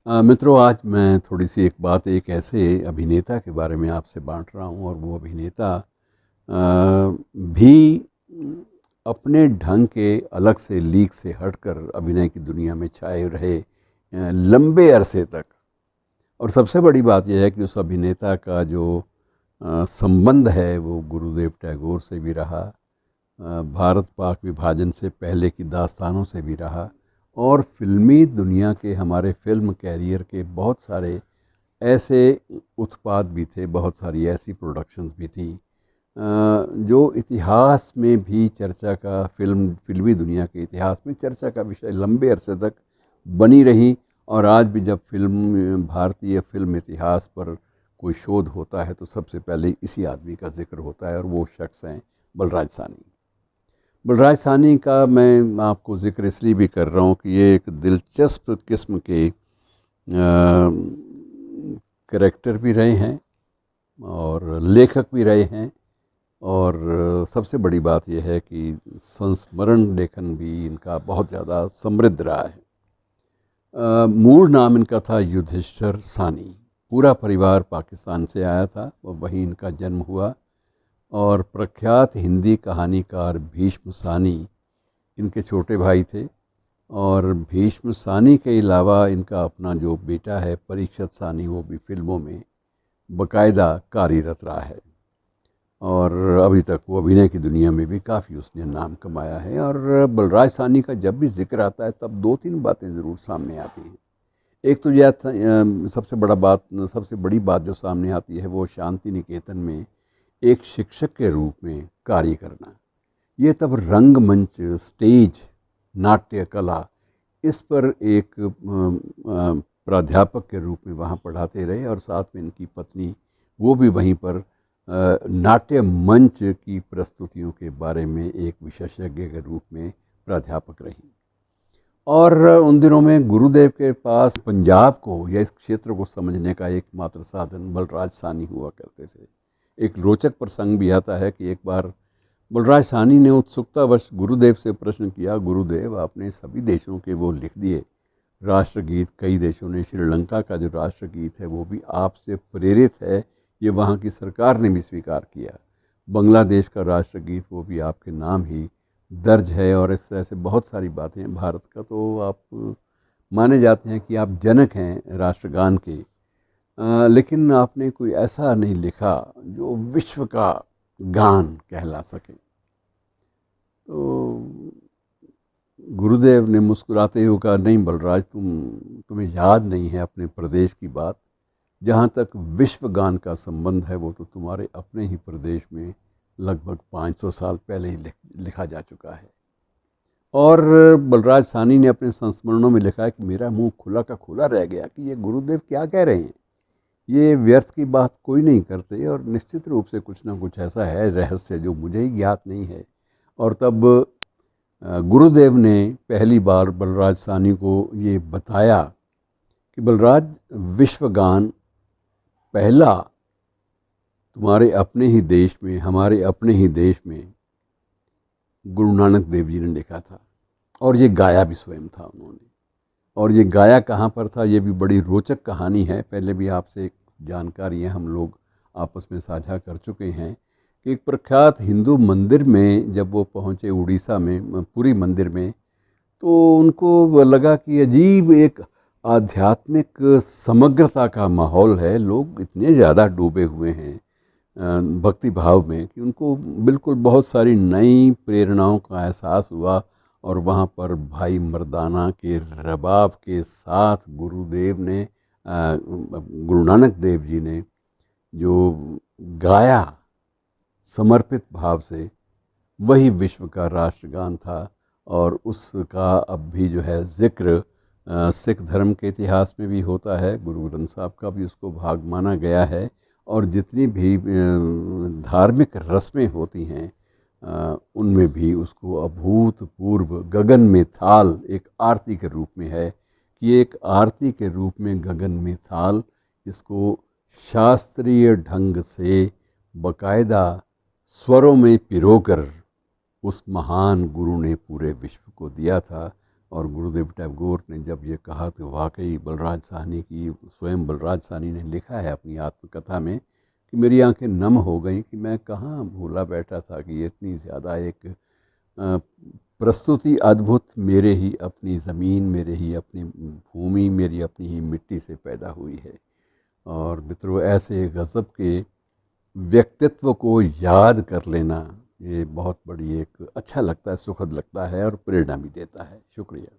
मित्रों, आज मैं थोड़ी सी एक ऐसे अभिनेता के बारे में आपसे बांट रहा हूँ, और वो अभिनेता भी अपने ढंग के अलग से लीक से हटकर अभिनय की दुनिया में छाए रहे लंबे अरसे तक। और सबसे बड़ी बात यह है कि उस अभिनेता का जो संबंध है वो गुरुदेव टैगोर से भी रहा, भारत पाक विभाजन से पहले की दास्तानों से भी रहा, और फिल्मी दुनिया के हमारे फिल्म कैरियर के बहुत सारे ऐसे उत्पाद भी थे, बहुत सारी ऐसी प्रोडक्शंस भी थी जो इतिहास में भी चर्चा का फिल्मी दुनिया के इतिहास में चर्चा का विषय लंबे अरसे तक बनी रही। और आज भी जब भारतीय फिल्म इतिहास पर कोई शोध होता है तो सबसे पहले इसी आदमी का जिक्र होता है, और वो शख्स हैं बलराज साहनी। बलराज साहनी का मैं आपको ज़िक्र इसलिए भी कर रहा हूँ कि ये एक दिलचस्प किस्म के करैक्टर भी रहे हैं और लेखक भी रहे हैं, और सबसे बड़ी बात यह है कि संस्मरण लेखन भी इनका बहुत ज़्यादा समृद्ध रहा है। मूल नाम इनका था युधिष्ठिर साहनी। पूरा परिवार पाकिस्तान से आया था और वहीं इनका जन्म हुआ, और प्रख्यात हिंदी कहानीकार भीष्म साहनी इनके छोटे भाई थे। और भीष्म साहनी के अलावा इनका अपना जो बेटा है परीक्षित साहनी, वो भी फिल्मों में बाकायदा कार्यरत रहा है, और अभी तक वो अभिनय की दुनिया में भी काफ़ी उसने नाम कमाया है। और बलराज साहनी का जब भी जिक्र आता है तब दो तीन बातें ज़रूर सामने आती हैं। एक तो यह सबसे बड़ी बात जो सामने आती है वो शांति निकेतन में एक शिक्षक के रूप में कार्य करना। ये तब रंगमंच, स्टेज, नाट्य कला, इस पर एक प्राध्यापक के रूप में वहाँ पढ़ाते रहे, और साथ में इनकी पत्नी वो भी वहीं पर नाट्य मंच की प्रस्तुतियों के बारे में एक विशेषज्ञ के रूप में प्राध्यापक रही। और उन दिनों में गुरुदेव के पास पंजाब को या इस क्षेत्र को समझने का एकमात्र साधन बलराज साहनी हुआ करते थे। एक रोचक प्रसंग भी आता है कि एक बार बलराज साहनी ने उत्सुकतावश गुरुदेव से प्रश्न किया, गुरुदेव आपने सभी देशों के वो लिख दिए राष्ट्रगीत, कई देशों ने, श्रीलंका का जो राष्ट्रगीत है वो भी आपसे प्रेरित है, ये वहाँ की सरकार ने भी स्वीकार किया। बांग्लादेश का राष्ट्रगीत वो भी आपके नाम ही दर्ज है, और इस तरह से बहुत सारी बातें हैं। भारत का तो आप माने जाते हैं कि आप जनक हैं राष्ट्रगान के, लेकिन आपने कोई ऐसा नहीं लिखा जो विश्व का गान कहला सके। तो गुरुदेव ने मुस्कुराते हुए कहा, नहीं बलराज, तुम्हें याद नहीं है अपने प्रदेश की बात। जहाँ तक विश्व गान का संबंध है वो तो तुम्हारे अपने ही प्रदेश में लगभग 500 साल पहले ही लिखा जा चुका है। और बलराज साहनी ने अपने संस्मरणों में लिखा है कि मेरा मुंह खुला का खुला रह गया कि ये गुरुदेव क्या कह रहे हैं, ये व्यर्थ की बात कोई नहीं करते, और निश्चित रूप से कुछ ना कुछ ऐसा है रहस्य जो मुझे ही ज्ञात नहीं है। और तब गुरुदेव ने पहली बार बलराज साहनी को ये बताया कि बलराज, विश्व गान पहला तुम्हारे अपने ही देश में, हमारे अपने ही देश में गुरु नानक देव जी ने लिखा था, और ये गाया भी स्वयं था उन्होंने। और ये गाया कहाँ पर था, ये भी बड़ी रोचक कहानी है। पहले भी आपसे एक जानकारियाँ हम लोग आपस में साझा कर चुके हैं कि एक प्रख्यात हिंदू मंदिर में जब वो पहुँचे उड़ीसा में, पुरी मंदिर में, तो उनको लगा कि अजीब एक आध्यात्मिक समग्रता का माहौल है, लोग इतने ज़्यादा डूबे हुए हैं भक्ति भाव में कि उनको बिल्कुल बहुत सारी नई प्रेरणाओं का एहसास हुआ। और वहाँ पर भाई मर्दाना के रबाब के साथ गुरुदेव ने गुरु नानक देव जी ने जो गाया समर्पित भाव से, वही विश्व का राष्ट्रगान था। और उसका अब भी जो है ज़िक्र सिख धर्म के इतिहास में भी होता है, गुरु ग्रंथ साहब का भी उसको भाग माना गया है। और जितनी भी धार्मिक रस्में होती हैं उनमें भी उसको अभूतपूर्व गगन में थाल एक आरती के रूप में है कि एक आरती के रूप में गगन में थाल, इसको शास्त्रीय ढंग से बाकायदा स्वरों में पिरोकर उस महान गुरु ने पूरे विश्व को दिया था। और गुरुदेव टैगोर ने जब ये कहा तो वाकई बलराज साहनी की, स्वयं बलराज साहनी ने लिखा है अपनी आत्मकथा में कि मेरी आंखें नम हो गईं कि मैं कहाँ भूला बैठा था कि ये इतनी ज़्यादा एक अ, प्रस्तुति अद्भुत मेरे ही अपनी ज़मीन, मेरे ही अपनी भूमि, मेरी अपनी ही मिट्टी से पैदा हुई है। और मित्रों, ऐसे गज़ब के व्यक्तित्व को याद कर लेना, ये बहुत बड़ी एक अच्छा लगता है, सुखद लगता है और प्रेरणा भी देता है। शुक्रिया।